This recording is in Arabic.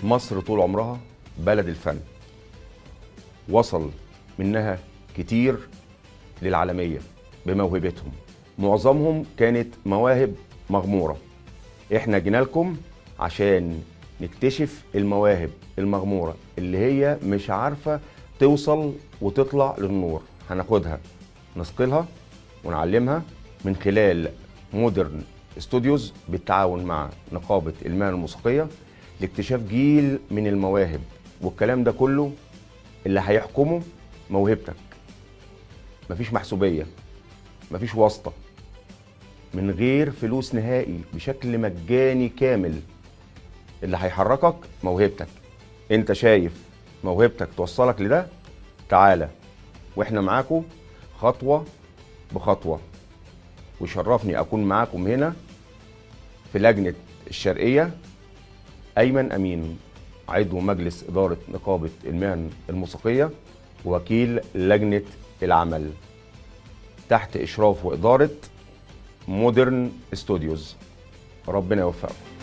مصر طول عمرها بلد الفن، وصل منها كتير للعالمية بموهبتهم، معظمهم كانت مواهب مغمورة. احنا جينا لكم عشان نكتشف المواهب المغمورة اللي هي مش عارفة توصل وتطلع للنور. هناخدها نثقلها ونعلمها من خلال مودرن استوديوز بالتعاون مع نقابة المهن الموسيقية لاكتشاف جيل من المواهب، والكلام ده كله اللي هيحكمه موهبتك. مفيش محسوبية، مفيش واسطة، من غير فلوس نهائي، بشكل مجاني كامل. اللي هيحركك موهبتك. انت شايف موهبتك توصلك لده؟ تعالى واحنا معاكم خطوة بخطوة. ويشرفني اكون معاكم هنا في لجنة الشرقية أيمن أمين، عضو مجلس إدارة نقابة المهن الموسيقية ووكيل لجنة العمل، تحت إشراف وإدارة مودرن استوديوز. ربنا يوفقكم.